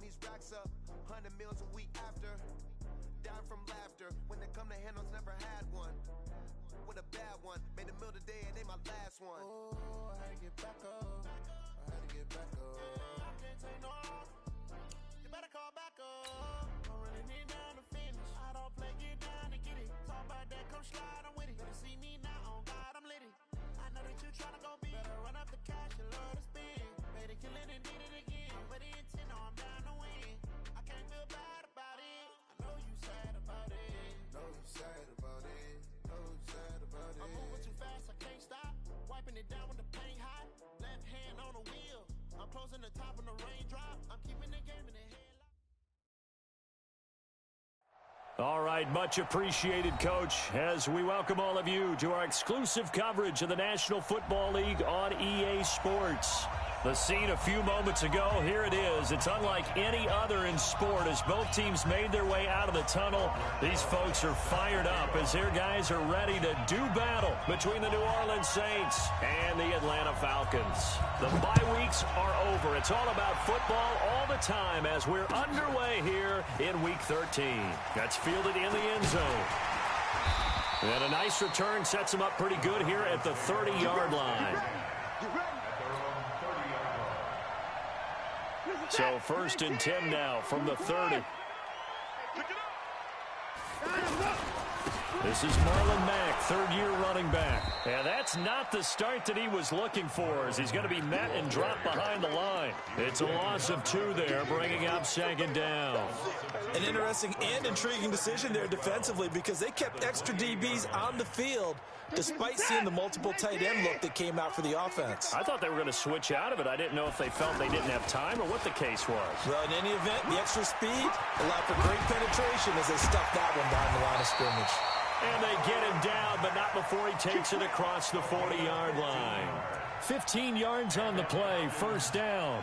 these racks up, 100 meals a week after. Down from laughter, when they come to handles, never had one. With a bad one, made a meal today and ain't my last one. Oh, I had to get back up. I had to get back up. I can't take no loss. You better call back up. Don't really need down to finish. I don't play, get down to get it. Talk about that, come slide, I'm with it. Better see me now, on God, I'm litty. I know that you tryna go big. Better run up the cash, you love to spend. Made it, kill it, and did it again. But the intent, no, I'm down to win. I can't feel bad about it. I know you sad about it. Know you sad about it. Know you sad about it. I'm moving too fast, I can't stop. Wiping it down with the paint hot. Left hand on the wheel. I'm closing the top when the raindrop. I'm keeping the game in the headlock. All right, much appreciated, Coach, as we welcome all of you to our exclusive coverage of the National Football League on EA Sports. The scene a few moments ago, here it is. It's unlike any other in sport as both teams made their way out of the tunnel. These folks are fired up as their guys are ready to do battle between the New Orleans Saints and the Atlanta Falcons. The bye weeks are over. It's all about football all the time as we're underway here in Week 13. That's fielded in the end zone. And a nice return sets them up pretty good here at the 30-yard line. So 1st and 10 now from the 30. This is Marlon Mack, third-year running back. And that's not the start that he was looking for as he's going to be met and dropped behind the line. It's a loss of 2 there, bringing up 2nd down. An interesting and intriguing decision there defensively because they kept extra DBs on the field despite seeing the multiple tight end look that came out for the offense. I thought they were going to switch out of it. I didn't know if they felt they didn't have time or what the case was. Well, in any event, the extra speed allowed for great penetration as they stuffed that one behind the line of scrimmage. And they get him down, but not before he takes it across the 40-yard line. 15 yards on the play, 1st down.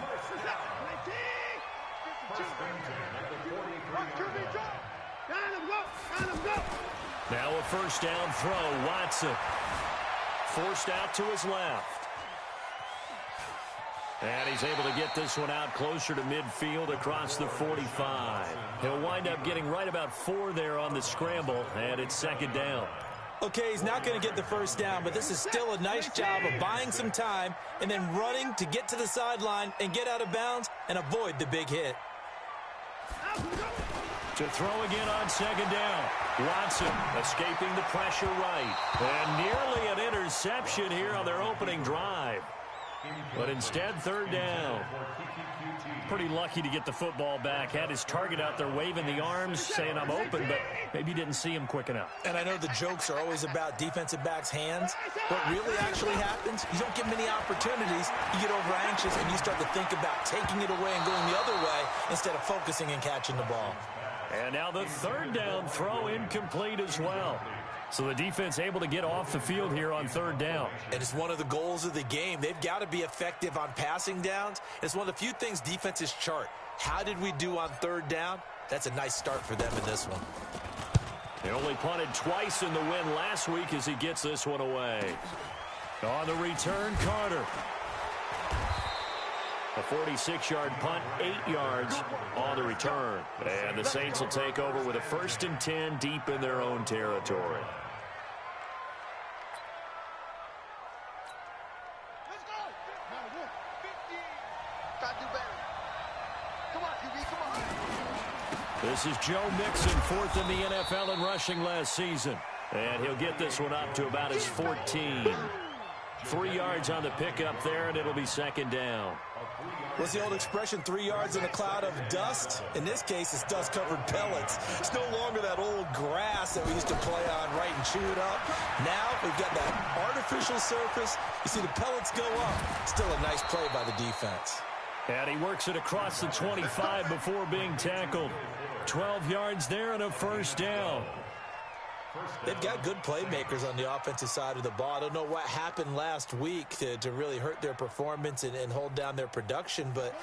Now a 1st down throw, Watson. Forced out to his left. And he's able to get this one out closer to midfield across the 45. He'll wind up getting right about 4 there on the scramble, and it's 2nd down. Okay, he's not going to get the 1st down, but this is still a nice job of buying some time and then running to get to the sideline and get out of bounds and avoid the big hit. To throw again on 2nd down. Watson escaping the pressure right. And nearly an interception here on their opening drive. But instead, 3rd down. Pretty lucky to get the football back. Had his target out there waving the arms, saying I'm open, but maybe didn't see him quick enough. And I know the jokes are always about defensive backs' hands. What really actually happens, you don't get many opportunities. You get over anxious and you start to think about taking it away and going the other way instead of focusing and catching the ball. And now the 3rd down throw incomplete as well. So the defense able to get off the field here on 3rd down. And it's one of the goals of the game. They've got to be effective on passing downs. It's one of the few things defenses chart. How did we do on 3rd down? That's a nice start for them in this one. They only punted twice in the win last week as he gets this one away. On the return, Carter. A 46-yard punt, 8 yards on the return. And the Saints will take over with a 1st and 10 deep in their own territory. Let's go. Try to do better. Come on, QB, come on. This is Joe Mixon, 4th in the NFL in rushing last season. And he'll get this one up to about his 14. 3 yards on the pickup there, and it'll be 2nd down. What's the old expression, 3 yards in a cloud of dust? In this case, it's dust-covered pellets. It's no longer that old grass that we used to play on, right, and chew it up. Now we've got that artificial surface. You see the pellets go up. Still a nice play by the defense. And he works it across the 25 before being tackled. 12 yards there and a 1st down. They've got good playmakers on the offensive side of the ball. I don't know what happened last week to really hurt their performance and hold down their production, but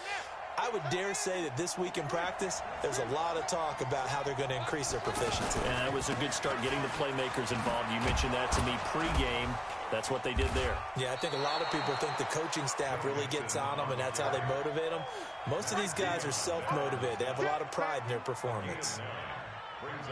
I would dare say that this week in practice, there's a lot of talk about how they're going to increase their proficiency. And that was a good start getting the playmakers involved. You mentioned that to me pregame. That's what they did there. Yeah, I think a lot of people think the coaching staff really gets on them, and that's how they motivate them. Most of these guys are self-motivated. They have a lot of pride in their performance.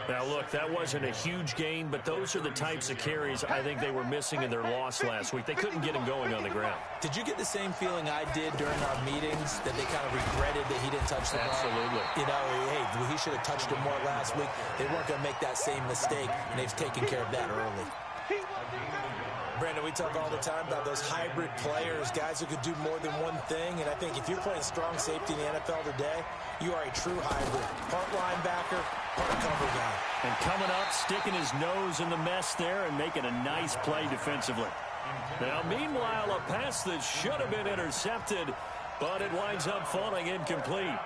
Now, look, that wasn't a huge gain, but those are the types of carries I think they were missing in their loss last week. They couldn't get him going on the ground. Did you get the same feeling I did during our meetings, that they kind of regretted that he didn't touch the ball? Absolutely. You know, hey, he should have touched it more last week. They weren't going to make that same mistake, and they've taken care of that early. Brandon, we talk all the time about those hybrid players, guys who could do more than one thing, and I think if you're playing strong safety in the NFL today, you are a true hybrid. Part linebacker, part cover guy. And coming up, sticking his nose in the mess there and making a nice play defensively. Now, meanwhile, a pass that should have been intercepted, but it winds up falling incomplete.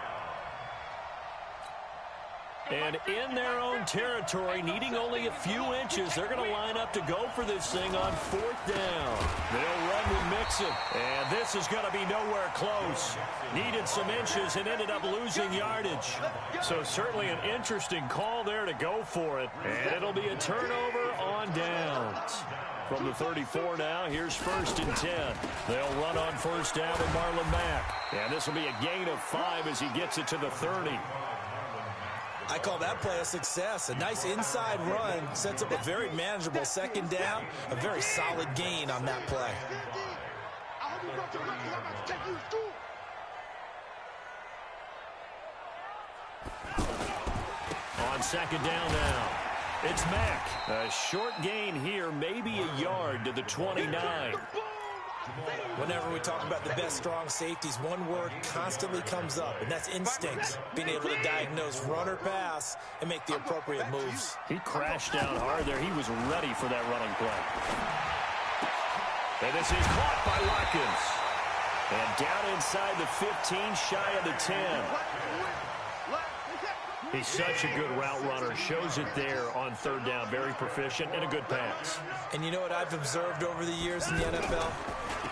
And in their own territory, needing only a few inches, they're going to line up to go for this thing on 4th down. They'll run with Mixon, and this is going to be nowhere close. Needed some inches and ended up losing yardage. So certainly an interesting call there to go for it, and it'll be a turnover on downs. From the 34 now, here's 1st and 10. They'll run on 1st down with Marlon Mack. And this will be a gain of 5 as he gets it to the 30. I call that play a success. A nice inside run sets up a very manageable 2nd down, a very solid gain on that play. On 2nd down now, it's Mack. A short gain here, maybe a yard to the 29. Whenever we talk about the best strong safeties, one word constantly comes up, and that's instinct. Being able to diagnose run or pass and make the appropriate moves. He crashed down hard there. He was ready for that running play. And this is caught by Watkins. And down inside the 15, shy of the 10. He's such a good route runner. Shows it there on 3rd down. Very proficient and a good pass. And you know what I've observed over the years in the NFL?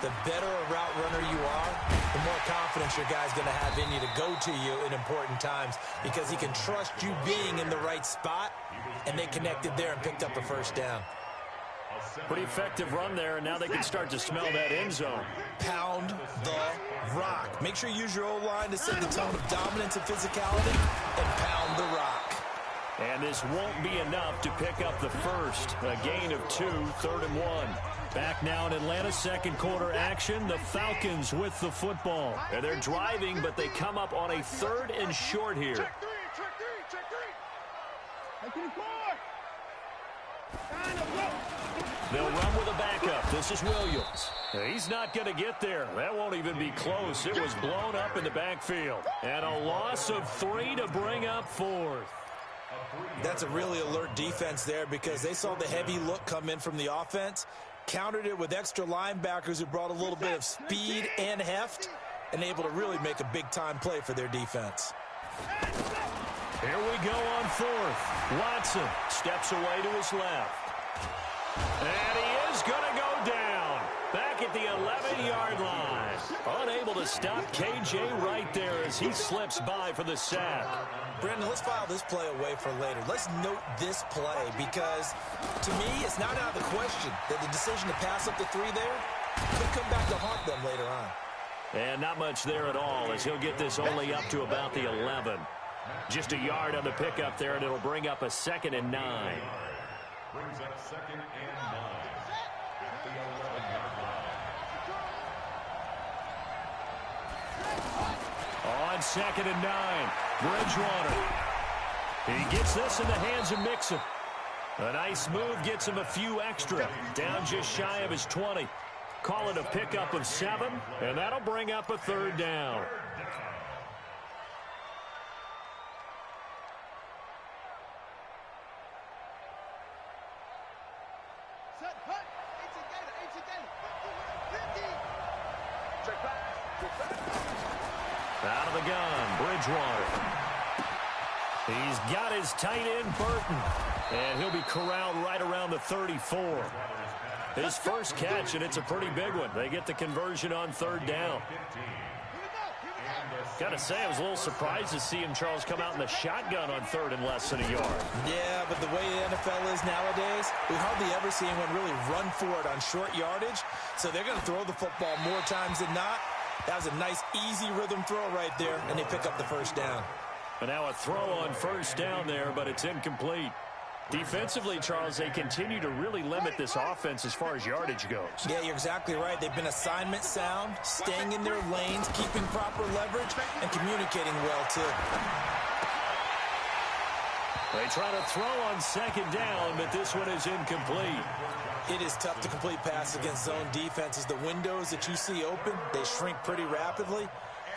The better a route runner you are, the more confidence your guy's going to have in you to go to you in important times, because he can trust you being in the right spot, and they connected there and picked up a 1st down. Pretty effective run there, and now they can start to smell that end zone. Pound the rock. Make sure you use your O-line to set the tone of dominance and physicality, and pound the rock. And this won't be enough to pick up the 1st. A gain of 2, 3rd and 1. Back now in Atlanta, 2nd quarter action. The Falcons with the football. And they're driving, but they come up on a 3rd and short here. Check three. They'll run with a backup. This is Williams. He's not going to get there. That won't even be close. It was blown up in the backfield. And a loss of 3 to bring up 4th. That's a really alert defense there, because they saw the heavy look come in from the offense, countered it with extra linebackers who brought a little bit of speed and heft, and able to really make a big-time play for their defense. Here we go on 4th. Watson steps away to his left. And he is going to go down. Back at the 11-yard line. Unable to stop KJ right there as he slips by for the sack. Brandon, let's file this play away for later. Let's note this play, because to me, it's not out of the question that the decision to pass up the 3 there could come back to haunt them later on. And not much there at all, as he'll get this only up to about the 11. Just a yard on the pickup there, and it'll bring up a 2nd and 9. Brings up 2nd and 9. At the 11-yard line. On 2nd and 9, Bridgewater. He gets this in the hands of Mixon. A nice move gets him a few extra. Down just shy of his 20. Call it a pickup of 7, and that'll bring up a 3rd down. Out of the gun, Bridgewater. He's got his tight end, Burton. And he'll be corralled right around the 34. His first catch, and it's a pretty big one. They get the conversion on 3rd down. Got to say, I was a little surprised to see him, Charles, come out in the shotgun on third and less than a yard. Yeah, but the way the NFL is nowadays, we hardly ever see anyone really run for it on short yardage. So they're going to throw the football more times than not. That was a nice, easy rhythm throw right there, and they pick up the first down. And now a throw on first down there, but it's incomplete. Defensively, Charles, they continue to really limit this offense as far as yardage goes. Yeah, you're exactly right. They've been assignment sound, staying in their lanes, keeping proper leverage, and communicating well, too. They try to throw on second down, but this one is incomplete. It is tough to complete passes against zone defenses. The windows that you see open, they shrink pretty rapidly.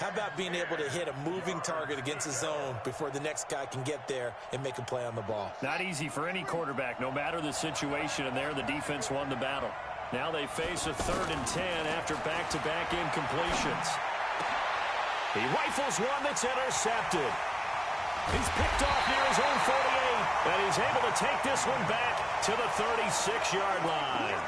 How about being able to hit a moving target against a zone before the next guy can get there and make a play on the ball? Not easy for any quarterback, no matter the situation, and there the defense won the battle. Now they face a 3rd and 10 after back-to-back incompletions. He rifles one that's intercepted. He's picked off near his own 48, and he's able to take this one back to the 36-yard line.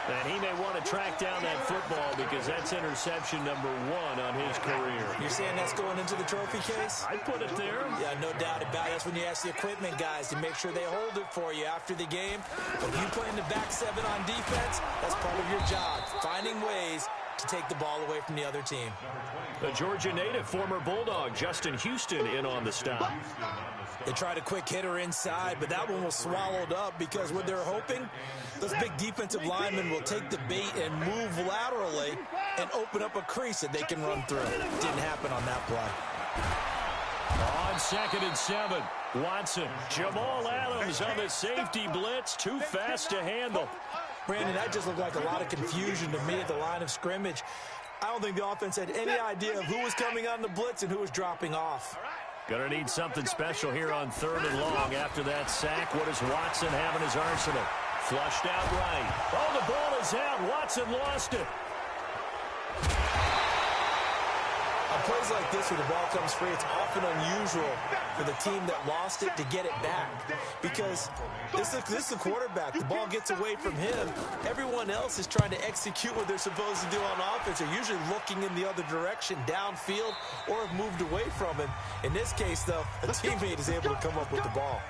And he may want to track down that football because that's interception number 1 on his career. You're saying that's going into the trophy case? I'd put it there. Yeah, no doubt about it. That's when you ask the equipment guys to make sure they hold it for you after the game. If you play in the back 7 on defense, that's part of your job, finding ways to take the ball away from the other team. The Georgia native, former Bulldog, Justin Houston, in on the stop. They tried a quick hitter inside, but that one was swallowed up because what they're hoping, those big defensive linemen will take the bait and move laterally and open up a crease that they can run through. Didn't happen on that play. On 2nd and 7, Watson. Jamal Adams on the safety blitz, too fast to handle. Brandon, that just looked like a lot of confusion to me at the line of scrimmage. I don't think the offense had any idea of who was coming on the blitz and who was dropping off. Gonna need something special here on 3rd and long after that sack. What does Watson have in his arsenal? Flushed out right. Oh, the ball is out. Watson lost it. On plays like this where the ball comes free, it's often unusual for the team that lost it to get it back. Because this is the quarterback. The ball gets away from him. Everyone else is trying to execute what they're supposed to do on offense. They're usually looking in the other direction, downfield, or have moved away from him. In this case, though, a teammate is able to come up with the ball.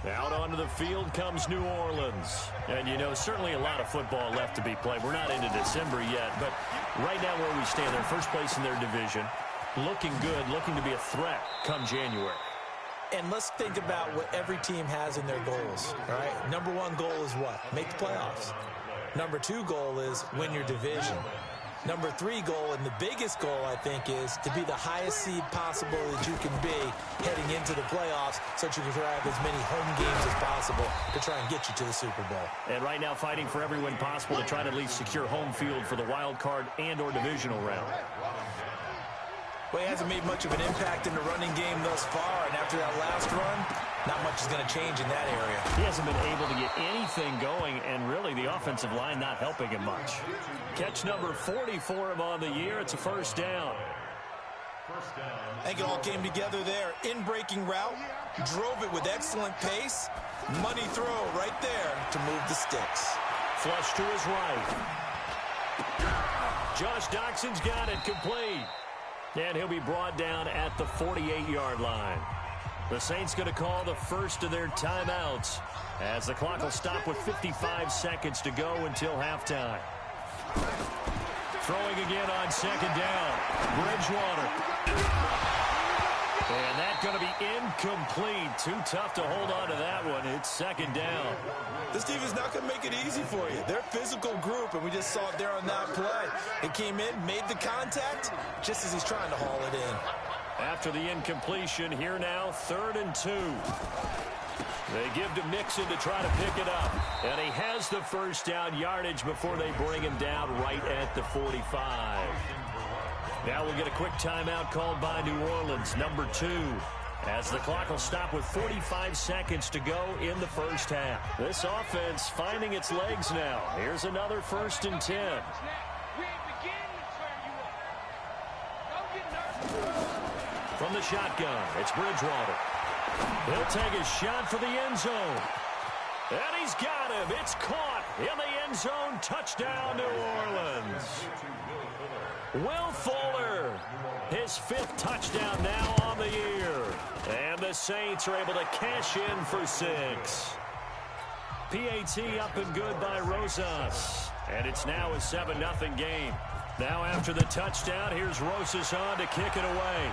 Out onto the field comes New Orleans. And, you know, certainly a lot of football left to be played. We're not into December yet, but right now where we stand, they're first place in their division. Looking good, looking to be a threat come January. And let's think about what every team has in their goals, all right? Number 1 goal is what? Make the playoffs. Number 2 goal is win your division. Number 3 goal, and the biggest goal, I think, is to be the highest seed possible that you can be heading into the playoffs so that you can have as many home games as possible to try and get you to the Super Bowl. And right now fighting for every win possible to try to at least secure home field for the wild card and or divisional round. Well, he hasn't made much of an impact in the running game thus far, and after that last run, not much is going to change in that area. He hasn't been able to get anything going, and really the offensive line not helping him much. Catch number 40 for him on the year. It's a first down. I think it all came together there. In-breaking route, drove it with excellent pace. Money throw right there to move the sticks. Flush to his right. Josh Doxson's got it complete. And he'll be brought down at the 48-yard line. The Saints going to call the first of their timeouts as the clock will stop with 55 seconds to go until halftime. Throwing again on 2nd down. Bridgewater. And that's going to be incomplete. Too tough to hold on to that one. It's 2nd down. This team is not going to make it easy for you. They're a physical group, and we just saw it there on that play. It came in, made the contact, just as he's trying to haul it in. After the incompletion, here now, 3rd and 2. They give to Mixon to try to pick it up. And he has the first down yardage before they bring him down right at the 45. Now we'll get a quick timeout called by New Orleans, number 2. As the clock will stop with 45 seconds to go in the first half. This offense finding its legs now. Here's another 1st and 10. From the shotgun, it's Bridgewater. He'll take a shot for the end zone. And he's got him. It's caught in the end zone. Touchdown, New Orleans. Will Fuller, his 5th touchdown now on the year. And the Saints are able to cash in for 6. PAT up and good by Rosas. And it's now a 7-0 game. Now after the touchdown, here's Rosas on to kick it away.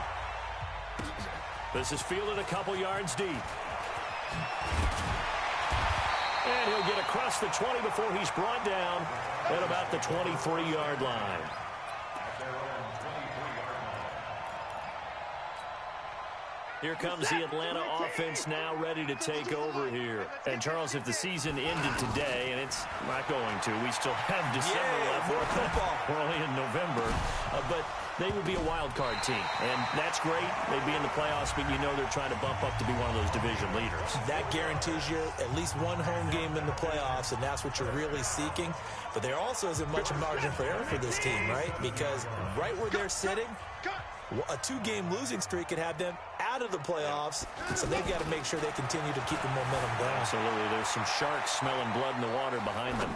This is fielded a couple yards deep. And he'll get across the 20 before he's brought down at about the 23-yard line. Here comes the Atlanta offense now ready to take over here. And, Charles, if the season ended today, and it's not going to, we still have December left. We're only in November. But they would be a wild card team. And that's great. They'd be in the playoffs, but you know they're trying to bump up to be one of those division leaders. That guarantees you at least one home game in the playoffs, and that's what you're really seeking. But there also isn't much margin for error for this team, right? Because right where they're sitting, a 2-game losing streak could have them out of the playoffs, so they've got to make sure they continue to keep the momentum going. Absolutely. There's some sharks smelling blood in the water behind them.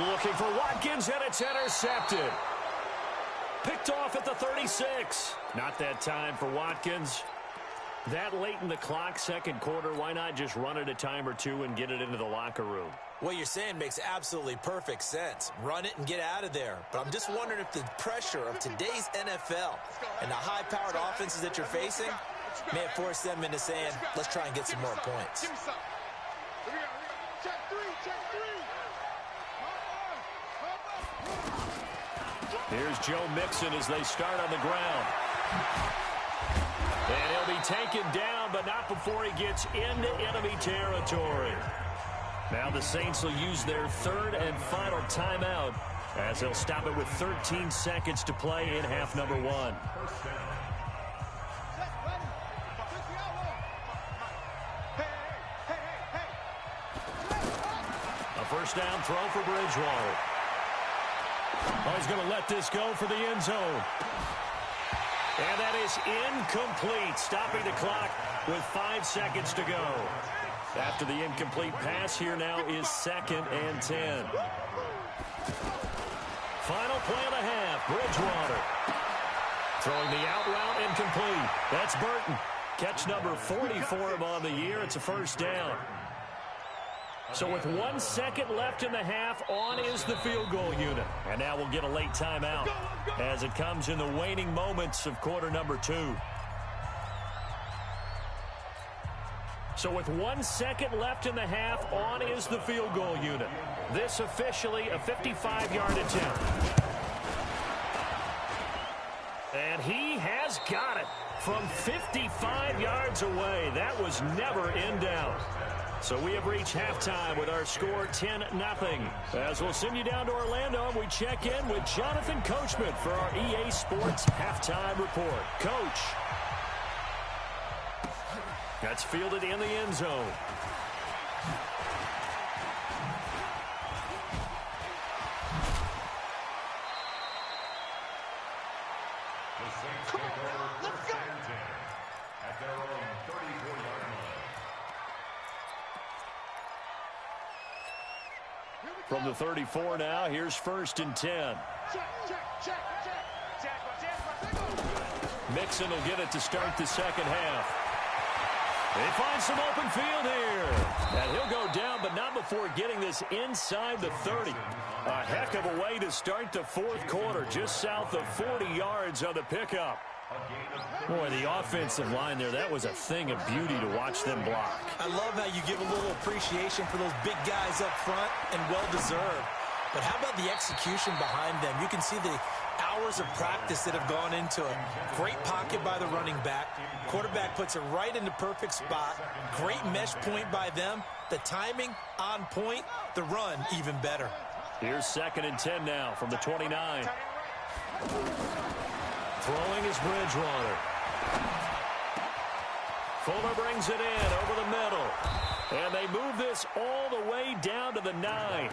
Looking for Watkins, and it's intercepted. Picked off at the 36. Not that time for Watkins. That late in the clock, second quarter, why not just run it a time or two and get it into the locker room? What you're saying makes absolutely perfect sense. Run it and get out of there. But I'm just wondering if the pressure of today's NFL and the high-powered offenses that you're facing may have forced them into saying, let's try and get some more points. Here's Joe Mixon as they start on the ground. And he'll be taken down, but not before he gets into enemy territory. Now the Saints will use their 3rd and final timeout as they'll stop it with 13 seconds to play in half number 1. A first down throw for Bridgewater. Oh, he's going to let this go for the end zone. And that is incomplete, stopping the clock with 5 seconds to go. After the incomplete pass, here now is 2nd and 10. Final play of the half, Bridgewater. Throwing the out route, incomplete. That's Burton. Catch number 40 for him on the year. It's a first down. So with 1 second left in the half, on is the field goal unit. And now we'll get a late timeout as it comes in the waning moments of quarter number 2. So with 1 second left in the half, on is the field goal unit. This officially a 55-yard attempt. And he has got it from 55 yards away. That was never in doubt. So we have reached halftime with our score 10-0. As we'll send you down to Orlando, and we check in with Jonathan Coachman for our EA Sports Halftime Report. Coach. That's fielded in the end zone. The Saints take over 1st and 10 at their own 34-yard line. From the 34 now, here's 1st and 10. Mixon will get it to start the second half. They find some open field here. And he'll go down, but not before getting this inside the 30. A heck of a way to start the 4th quarter, just south of 40 yards on the pickup. Boy, the offensive line there, that was a thing of beauty to watch them block. I love how you give a little appreciation for those big guys up front, and well-deserved. But how about the execution behind them? You can see the hours of practice that have gone into it. Great pocket by the running back. Quarterback puts it right in the perfect spot. Great mesh point by them. The timing on point. The run even better. Here's 2nd and 10 now from the 29. Throwing is Bridgewater. Fuller brings it in over the middle. And they move this all the way down to the 9.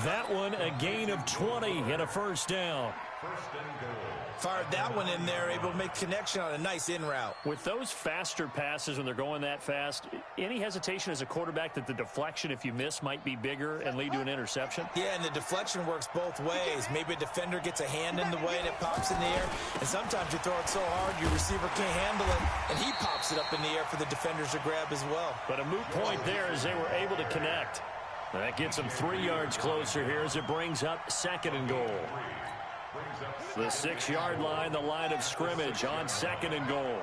That one a gain of 20 and a first down. first and goal. Fired that one in there, able to make connection on a nice in route. With those faster passes when they're going that fast, any hesitation as a quarterback that the deflection, if you miss, might be bigger and lead to an interception? Yeah, and the deflection works both ways. Maybe a defender gets a hand in the way and it pops in the air. And sometimes you throw it so hard your receiver can't handle it, and he pops it up in the air for the defenders to grab as well. But a moot point there as they were able to connect. That gets them 3 yards closer here as it brings up second and goal. The 6-yard line, the line of scrimmage on second and goal.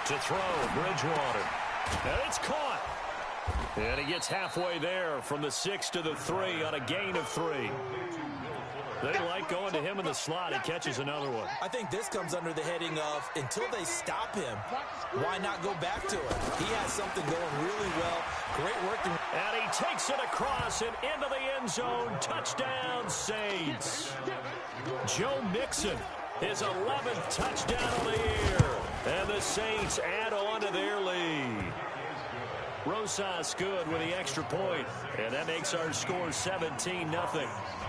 To throw, Bridgewater. And it's caught. And he gets halfway there from the 6 to the 3 on a gain of 3. They like going to him in the slot. He catches another one. I think this comes under the heading of, until they stop him, why not go back to it? He has something going really well. Great working. And he takes it across and into the end zone. Touchdown, Saints. Joe Mixon, his 11th touchdown of the year. And the Saints add on to their lead. Rosas good with the extra point, and that makes our score 17-0.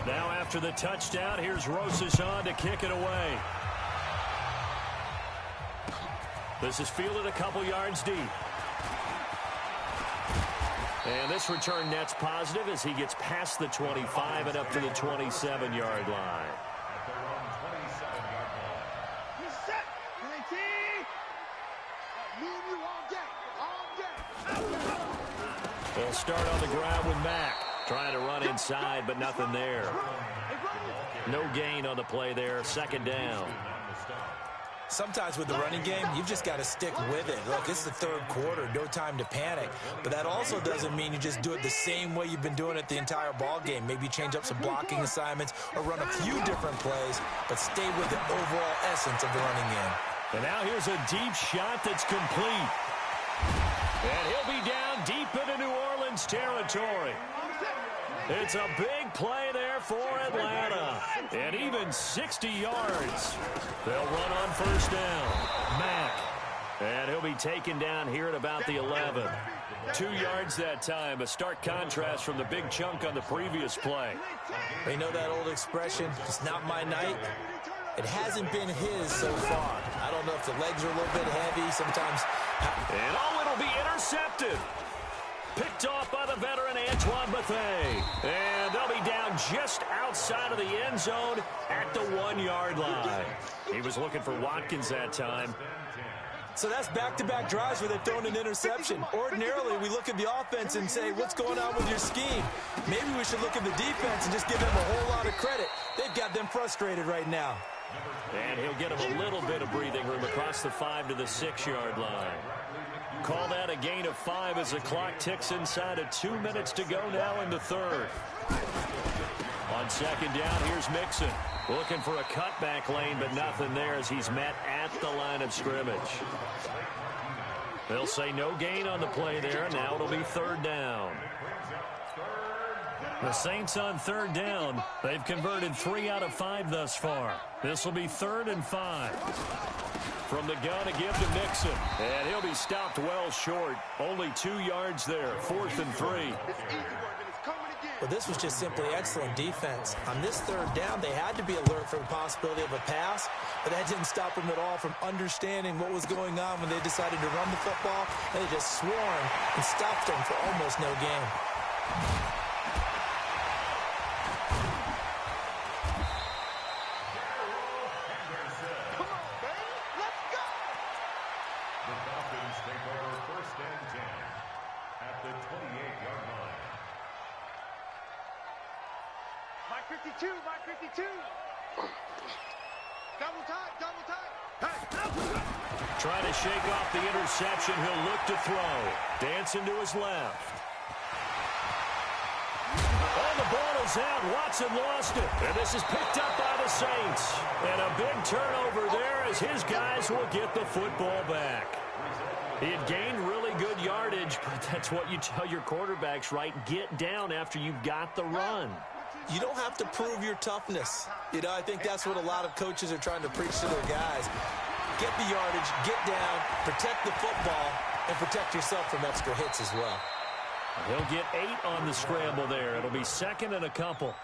Now after the touchdown, here's Rosas on to kick it away. This is fielded a couple yards deep. And this return net's positive as he gets past the 25 and up to the 27-yard line. They'll start on the ground with Mack. Trying to run inside, but nothing there. No gain on the play there. Second down. Sometimes with the running game, you've just got to stick with it. Look, it's the third quarter, no time to panic. But that also doesn't mean you just do it the same way you've been doing it the entire ball game. Maybe change up some blocking assignments or run a few different plays, but stay with the overall essence of the running game. And now here's a deep shot that's complete. And he'll be down deep into New Orleans territory. It's a big play there for Atlanta. And even 60 yards. They'll run on first down. Mack. And he'll be taken down here at about the 11. 2 yards that time. A stark contrast from the big chunk on the previous play. They know that old expression, it's not my night. It hasn't been his so far. I don't know if the legs are a little bit heavy. Sometimes. And it'll be intercepted. Picked off by the veteran Antoine Bethea. And they'll be down just outside of the end zone at the 1-yard line. He was looking for Watkins that time. So that's back-to-back drives where they've thrown an interception. Ordinarily, we look at the offense and say, what's going on with your scheme? Maybe we should look at the defense and just give them a whole lot of credit. They've got them frustrated right now. And he'll get him a little bit of breathing room across the 5 to the 6-yard line. Call that a gain of 5 as the clock ticks inside of 2 minutes to go now in the third. On second down, here's Mixon. Looking for a cutback lane, but nothing there as he's met at the line of scrimmage. They'll say no gain on the play there. Now it'll be third down. The Saints on third down. They've converted 3 out of 5 thus far. This will be 3rd and 5. From the gun, a give to Mixon. And he'll be stopped well short. Only 2 yards there. 4th and 3. Well, this was just simply excellent defense. On this third down, they had to be alert for the possibility of a pass, but that didn't stop them at all from understanding what was going on when they decided to run the football. They just swarmed and stopped them for almost no gain. The Falcons take over first and 10 at the 28-yard line. Mike 52, Mike 52. Double time. Hey. Trying to shake off the interception. He'll look to throw. Dancing to his left. And the ball is out. Watson lost it. And this is picked up by the Saints. And a big turnover there as his guys will get the football back. He had gained really good yardage, but that's what you tell your quarterbacks, right? Get down after you've got the run. You don't have to prove your toughness. You know, I think that's what a lot of coaches are trying to preach to their guys. Get the yardage, get down, protect the football, and protect yourself from extra hits as well. He'll get 8 on the scramble there. It'll be second and a couple.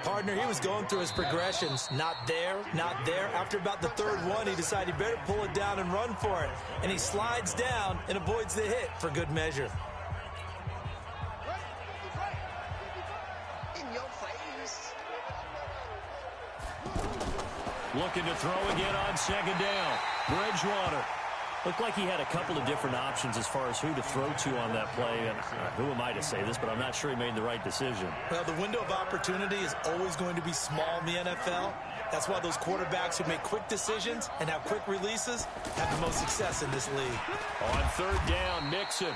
Partner, he was going through his progressions. Not there, not there. After about the third one, he decided he better pull it down and run for it. And he slides down and avoids the hit for good measure. In your face. Looking to throw again on second down. Bridgewater. Looked like he had a couple of different options as far as who to throw to on that play. And who am I to say this, but I'm not sure he made the right decision. Well, the window of opportunity is always going to be small in the NFL. That's why those quarterbacks who make quick decisions and have quick releases have the most success in this league. On third down, Mixon.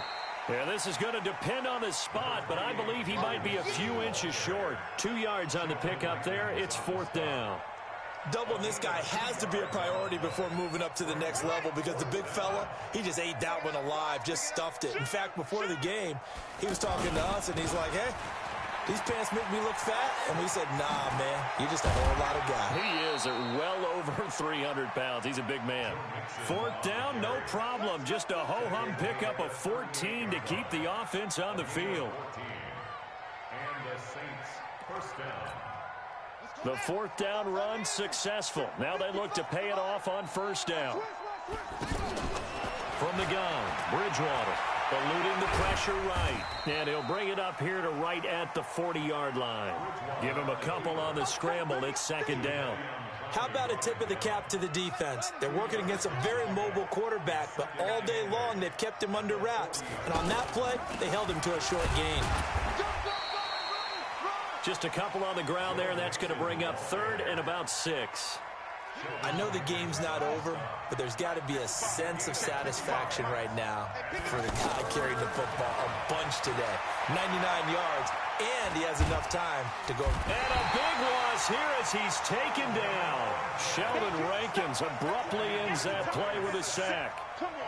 Yeah, this is going to depend on his spot, but I believe he might be a few inches short. 2 yards on the pickup there. It's fourth down. Doubling this guy has to be a priority before moving up to the next level because the big fella, he just ate that one alive, just stuffed it. In fact, before the game, he was talking to us, and he's like, hey, these pants make me look fat? And we said, nah, man, you're just a whole lot of guy. He is well over 300 pounds. He's a big man. Fourth down, no problem. Just a ho-hum pickup of 14 to keep the offense on the field. And the Saints first down. The fourth down run successful. Now they look to pay it off on first down. From the gun, Bridgewater eluding the pressure right. And he'll bring it up here to right at the 40-yard line. Give him a couple on the scramble. It's second down. How about a tip of the cap to the defense? They're working against a very mobile quarterback, but all day long they've kept him under wraps. And on that play, they held him to a short gain. Just a couple on the ground there, and that's going to bring up third and about 6. I know the game's not over, but there's got to be a sense of satisfaction right now for the guy carrying the football a bunch today. 99 yards, and he has enough time to go. And a big loss here as he's taken down. Sheldon Rankins abruptly ends that play with a sack.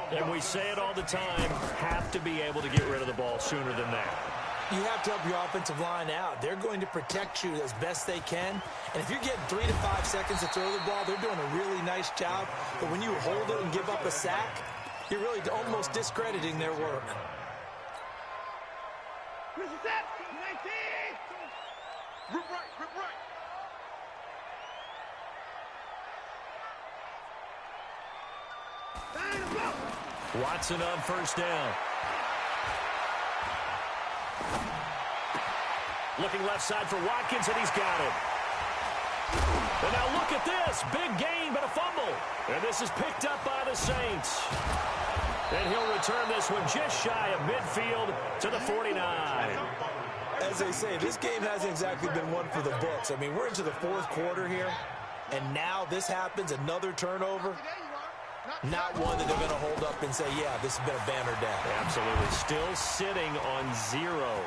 And we say it all the time, have to be able to get rid of the ball sooner than that. You have to help your offensive line out. They're going to protect you as best they can. And if you're getting 3 to 5 seconds to throw the ball, they're doing a really nice job. But when you hold it and give up a sack, you're really almost discrediting their work. Rip right, rip right. Watson on first down. Looking left side for Watkins, and he's got it. And now look at this. Big gain, but a fumble. And this is picked up by the Saints. And he'll return this one just shy of midfield to the 49. As they say, this game hasn't exactly been one for the books. I mean, we're into the fourth quarter here, and now this happens, another turnover. Not one that they're going to hold up and say, yeah, this has been a banner day. Absolutely. Still sitting on 0.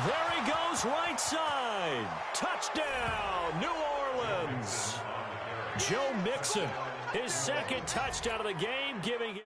There he goes, right side. Touchdown, New Orleans. Joe Mixon, his second touchdown of the game, giving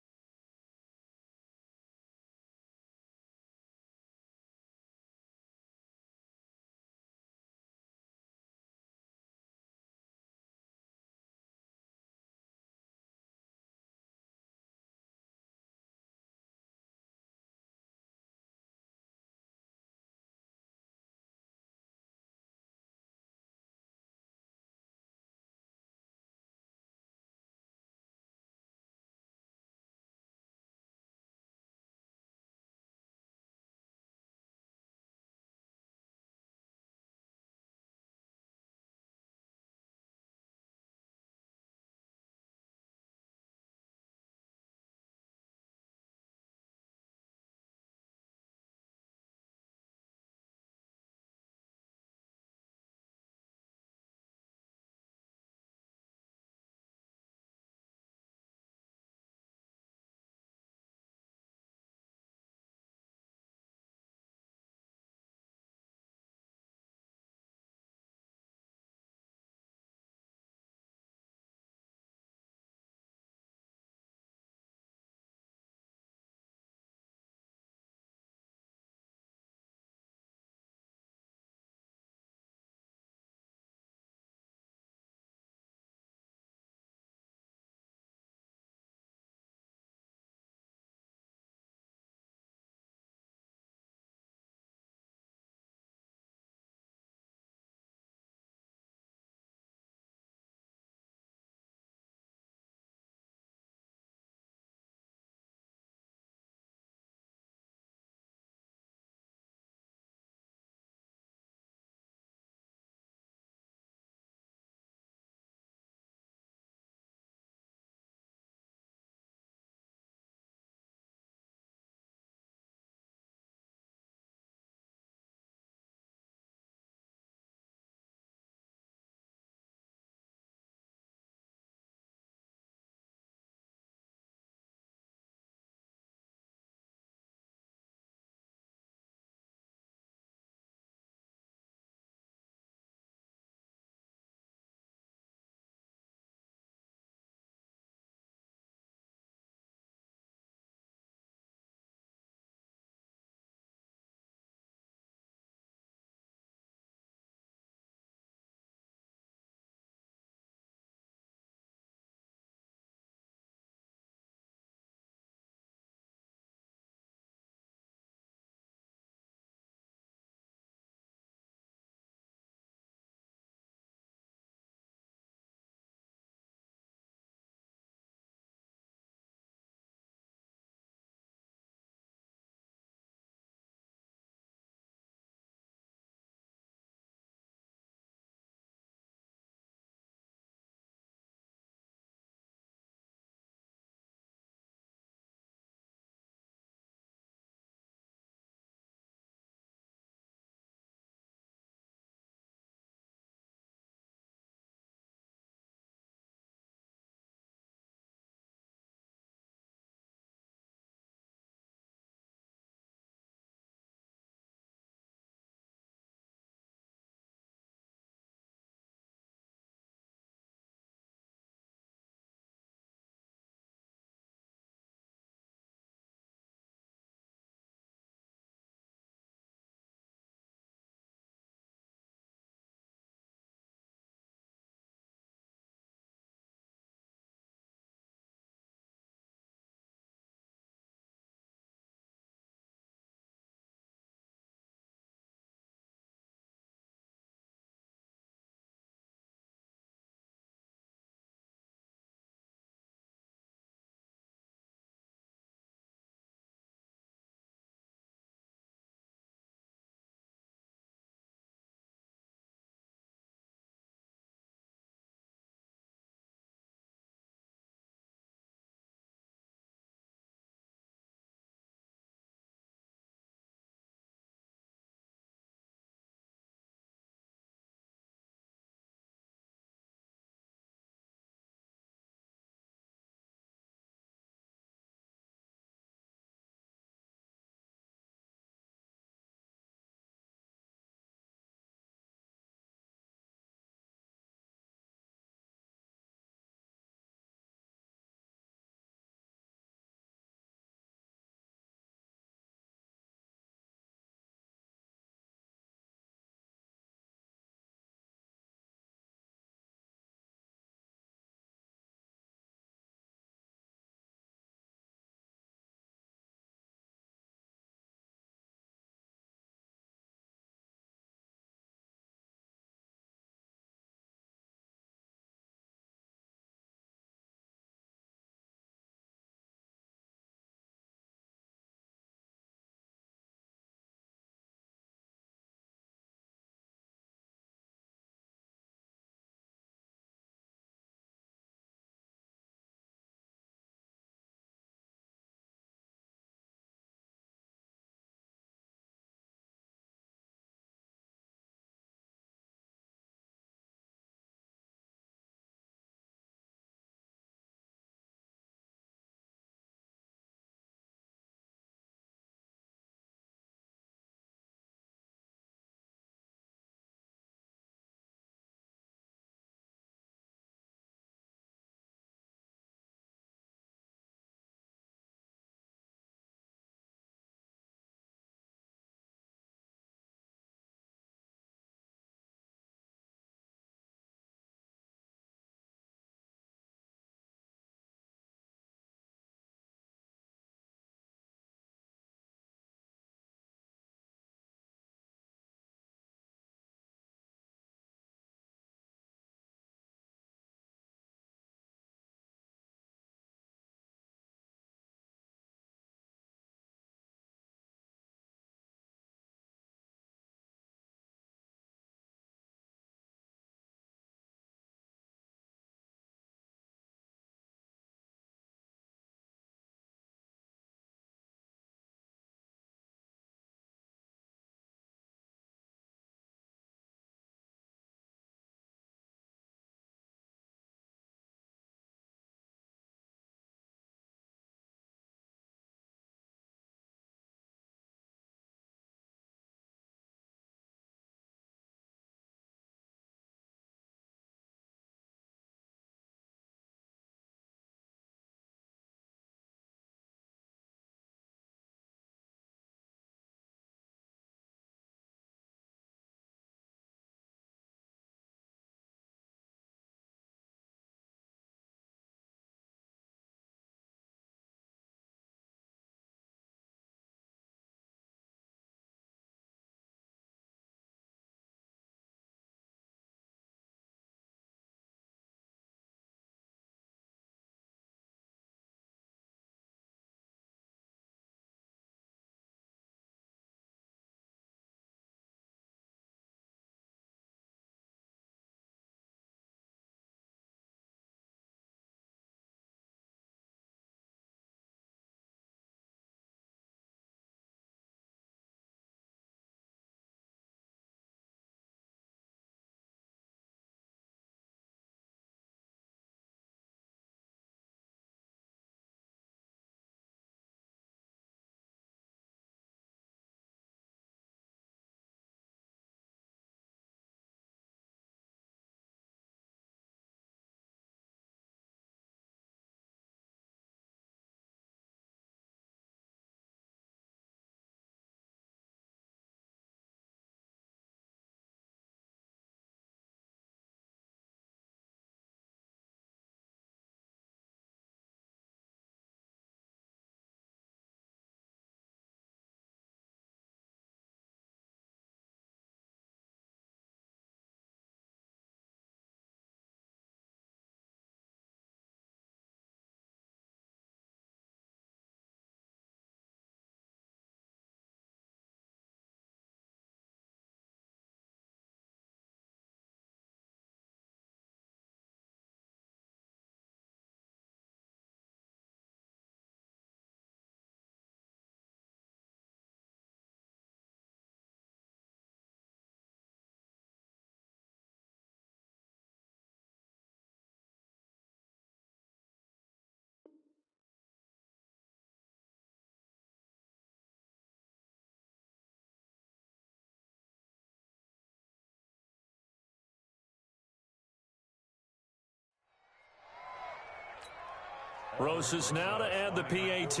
Rosas now to add the PAT.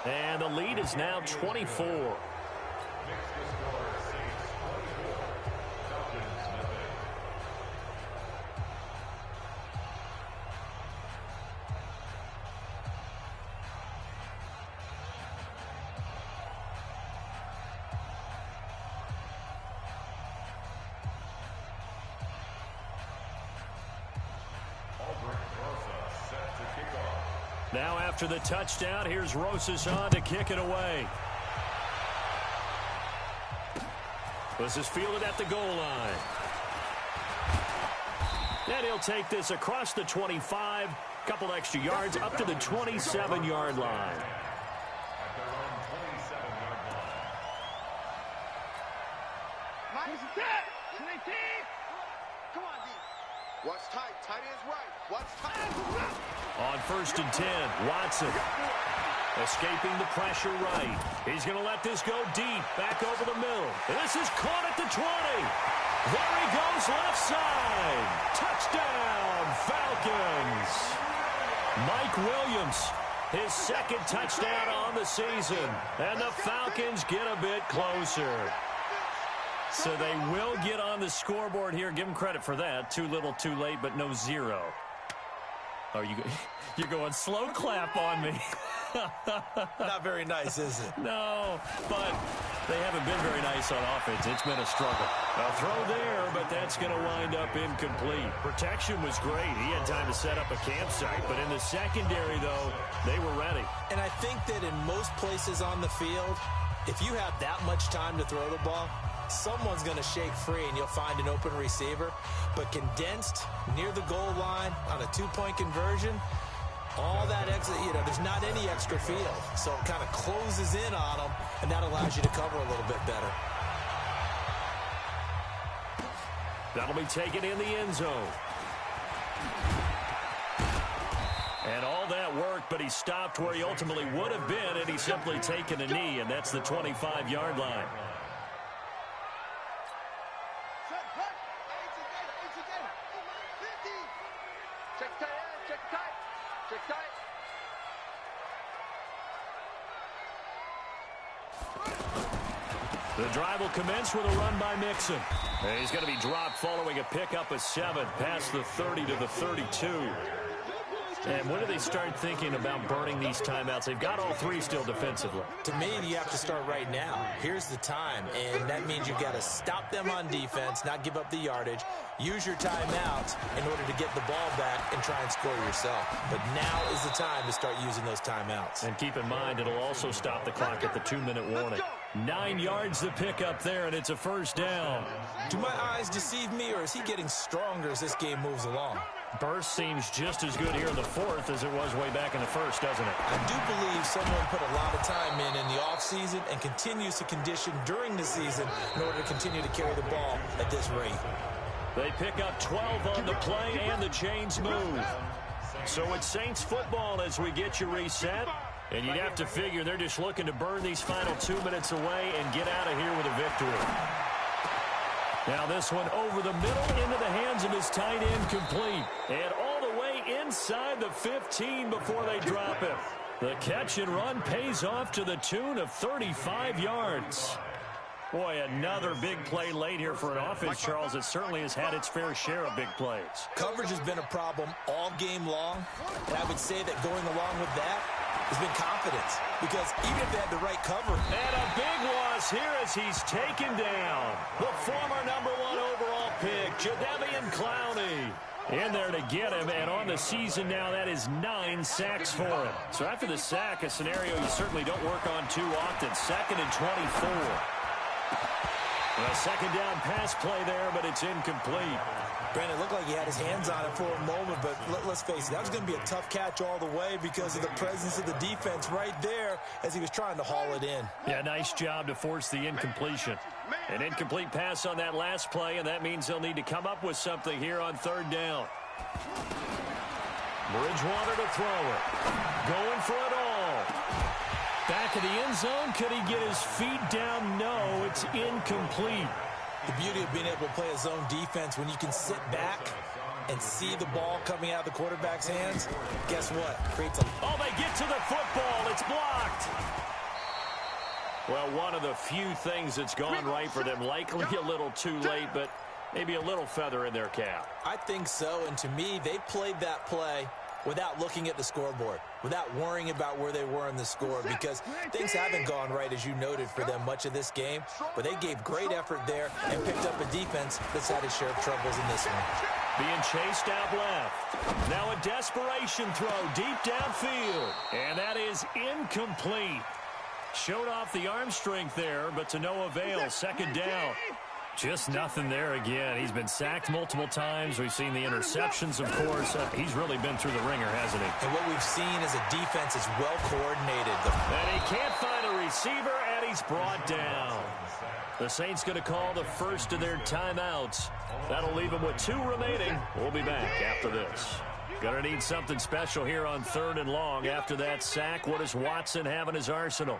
And the lead is now 24. Now after the touchdown, here's Rosas on to kick it away. This is fielded at the goal line. And he'll take this across the 25, couple extra yards up to the 27-yard line. Watch tight. Tight is right. Watch tight. On 1st and 10, Watson escaping the pressure right. He's going to let this go deep, back over the middle. This is caught at the 20. There he goes left side. Touchdown, Falcons. Mike Williams, his second touchdown on the season. And the Falcons get a bit closer. So they will get on the scoreboard here. Give them credit for that. Too little, too late, but no zero. Oh, you're going slow clap on me. Not very nice, is it? No, but they haven't been very nice on offense. It's been a struggle. A throw there, but that's going to wind up incomplete. Protection was great. He had time to set up a campsite, but in the secondary, though, they were ready. And I think that in most places on the field, if you have that much time to throw the ball, someone's going to shake free and you'll find an open receiver. But condensed near the goal line on a two-point conversion, all that extra, there's not any extra field. So it kind of closes in on them, and that allows you to cover a little bit better. That'll be taken in the end zone. And all that worked, but he stopped where he ultimately would have been, and he's simply taken a knee, and that's the 25-yard line. The drive will commence with a run by Mixon. And he's going to be dropped following a pickup of 7 past the 30 to the 32. And when do they start thinking about burning these timeouts? They've got all 3 still defensively. To me, you have to start right now. Here's the time, and that means you've got to stop them on defense, not give up the yardage, use your timeouts in order to get the ball back and try and score yourself. But now is the time to start using those timeouts. And keep in mind, it'll also stop the clock at the 2-minute warning. 9 yards to pick up there, and it's a first down. Do my eyes deceive me, or is he getting stronger as this game moves along? Burst seems just as good here in the 4th as it was way back in the 1st, doesn't it? I do believe someone put a lot of time in the offseason and continues to condition during the season in order to continue to carry the ball at this rate. They pick up 12 on the play, and the chains move. So it's Saints football as we get you reset. And you'd have to figure they're just looking to burn these final 2 minutes away and get out of here with a victory. Now this one over the middle into the hands of his tight end, complete. And all the way inside the 15 before they drop him. The catch and run pays off to the tune of 35 yards. Boy, another big play late here for an offense, Charles. It certainly has had its fair share of big plays. Coverage has been a problem all game long, and I would say that going along with that has been confidence, because even if they had the right cover. And a big loss here as he's taken down. The former #1 overall pick, Jadeveon Clowney, in there to get him, and on the season now, that is 9 sacks for him. So after the sack, a scenario you certainly don't work on too often. 2nd and 24. A second down pass play there, but it's incomplete. Brandon, it looked like he had his hands on it for a moment, but let's face it, that was going to be a tough catch all the way because of the presence of the defense right there as he was trying to haul it in. Yeah, nice job to force the incompletion. An incomplete pass on that last play, and that means they'll need to come up with something here on 3rd down. Bridgewater to throw it. Going for it all. Back of the end zone. Could he get his feet down? No. it's incomplete. The beauty of being able to play a zone defense, when you can sit back and see the ball coming out of the quarterback's hands, guess what? Creates a... Oh, they get to the football. It's blocked. Well, one of the few things that's gone right for them. Likely a little too late, but maybe a little feather in their cap. I think so, and to me, they played that play without looking at the scoreboard, without worrying about where they were in the score, because things haven't gone right, as you noted, for them much of this game, but they gave great effort there and picked up a defense that's had its share of troubles in this one. Being chased out left. Now a desperation throw deep downfield, and that is incomplete. Showed off the arm strength there, but to no avail. Second down. Just nothing there again. He's been sacked multiple times. We've seen the interceptions, of course. He's really been through the ringer, hasn't he? And what we've seen is a defense is well coordinated. And he can't find a receiver, and he's brought down. The Saints going to call the first of their timeouts. That'll leave them with 2 remaining. We'll be back after this. Going to need something special here on 3rd and long. After that sack, what does Watson have in his arsenal?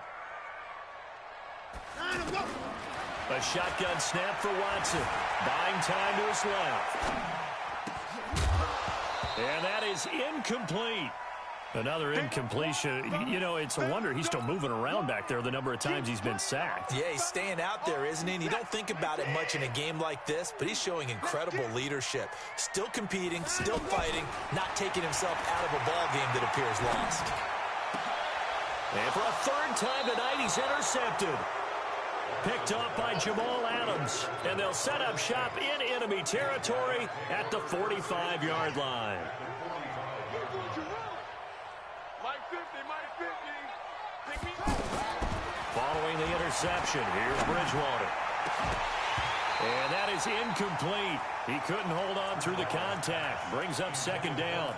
A shotgun snap for Watson. Buying time to his left. And that is incomplete. Another incompletion. You know, it's a wonder he's still moving around back there the number of times he's been sacked. Yeah, he's staying out there, isn't he? And you don't think about it much in a game like this, but he's showing incredible leadership. Still competing, still fighting, not taking himself out of a ball game that appears lost. And for a 3rd time tonight, he's intercepted. Picked off by Jamal Adams. And they'll set up shop in enemy territory at the 45-yard line. Following the interception, here's Bridgewater. And that is incomplete. He couldn't hold on through the contact. Brings up 2nd down.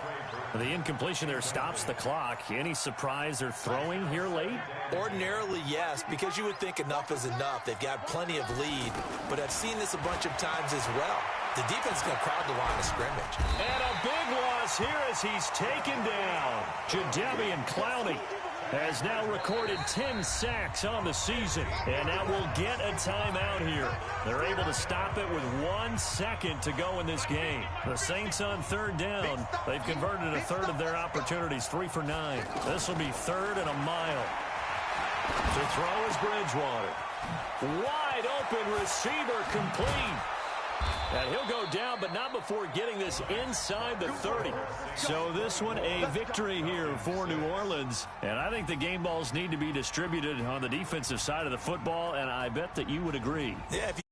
The incompletion there stops the clock. Any surprise they're throwing here late? Ordinarily, yes, because you would think enough is enough. They've got plenty of lead, but I've seen this a bunch of times as well. The defense is going to crowd the line of scrimmage. And a big loss here as he's taken down. Jadeveon Clowney has now recorded 10 sacks on the season, and now we'll get a timeout here. They're able to stop it with 1 second to go in this game. The Saints on 3rd down. They've converted a 1/3 of their opportunities, 3 for 9. This will be 3rd and a mile. To throw is Bridgewater. Wide open receiver, complete. And he'll go down, but not before getting this inside the 30. So this one a victory here for New Orleans. And I think the game balls need to be distributed on the defensive side of the football, and I bet that you would agree. Yeah, if you